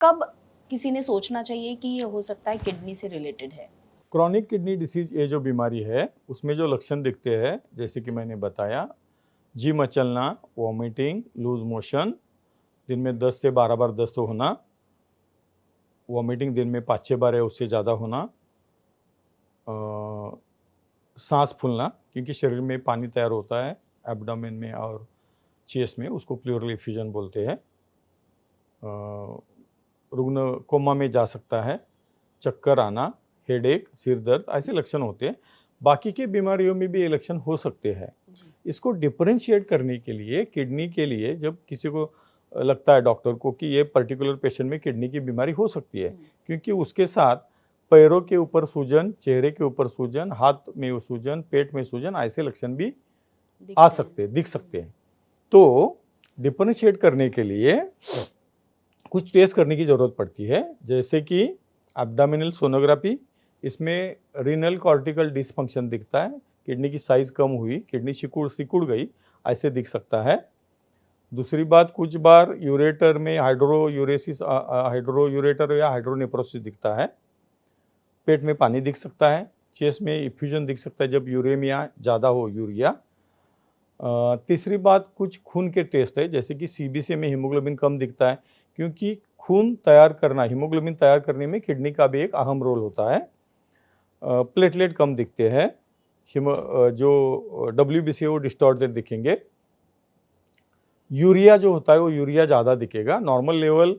कब किसी ने सोचना चाहिए कि ये हो सकता है किडनी से रिलेटेड है? क्रॉनिक किडनी डिसीज ये जो बीमारी है उसमें जो लक्षण दिखते हैं जैसे कि मैंने बताया, जी मचलना, वॉमिटिंग, लूज मोशन, दिन में 10 से 12 बार दस्त होना, वॉमिटिंग दिन में 5-6 बार या उससे ज़्यादा होना, सांस फूलना क्योंकि शरीर में पानी तैयार होता है एब्डोमेन में और चेस्ट में, उसको प्लूरल एफ्यूजन बोलते हैं। रुग्ण कोमा में जा सकता है, चक्कर आना, हेडेक, सिर दर्द, ऐसे लक्षण होते हैं। बाकी के बीमारियों में भी ये लक्षण हो सकते हैं। इसको डिफरेंशिएट करने के लिए किडनी के लिए जब किसी को लगता है डॉक्टर को कि ये पर्टिकुलर पेशेंट में किडनी की बीमारी हो सकती है, क्योंकि उसके साथ पैरों के ऊपर सूजन, चेहरे के ऊपर सूजन, हाथ में सूजन, पेट में सूजन, ऐसे लक्षण भी आ सकते हैं, दिख सकते हैं। तो डिफरेंशिएट करने के लिए कुछ टेस्ट करने की ज़रूरत पड़ती है, जैसे कि एब्डोमिनल सोनोग्राफी। इसमें रीनल कॉर्टिकल डिसफंक्शन दिखता है, किडनी की साइज़ कम हुई, किडनी सिकुड़ गई, ऐसे दिख सकता है। दूसरी बात, कुछ बार यूरेटर में हाइड्रोयूरेटर या हाइड्रोनेफ्रोसिस दिखता है। पेट में पानी दिख सकता है, चेस्ट में इफ्यूजन दिख सकता है जब यूरेमिया ज़्यादा हो, यूरिया। तीसरी बात, कुछ खून के टेस्ट है, जैसे कि सीबीसी में हीमोग्लोबिन कम दिखता है, क्योंकि खून तैयार करना, हीमोग्लोबिन तैयार करने में किडनी का भी एक अहम रोल होता है। प्लेटलेट कम दिखते हैं, जो WBC है वो डिस्टॉर्टेड दिखेंगे। यूरिया जो होता है वो यूरिया ज़्यादा दिखेगा, नॉर्मल लेवल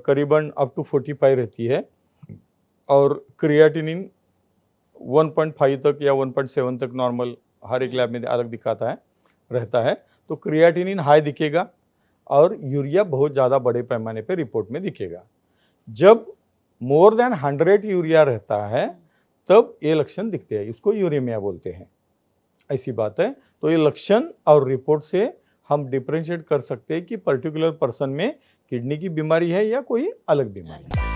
करीबन अप टू 45 रहती है, और क्रिएटिनिन 1.5 तक या 1.7 तक नॉर्मल हर एक लैब में अलग दिखाता है, रहता है। तो क्रिएटिनिन हाई दिखेगा और यूरिया बहुत ज़्यादा बड़े पैमाने पे रिपोर्ट में दिखेगा। जब मोर देन 100 यूरिया रहता है तब ये लक्षण दिखते हैं, इसको यूरेमिया बोलते हैं, ऐसी बात है। तो ये लक्षण और रिपोर्ट से हम डिफरेंशिएट कर सकते हैं कि पर्टिकुलर पर्सन में किडनी की बीमारी है या कोई अलग बीमारी है।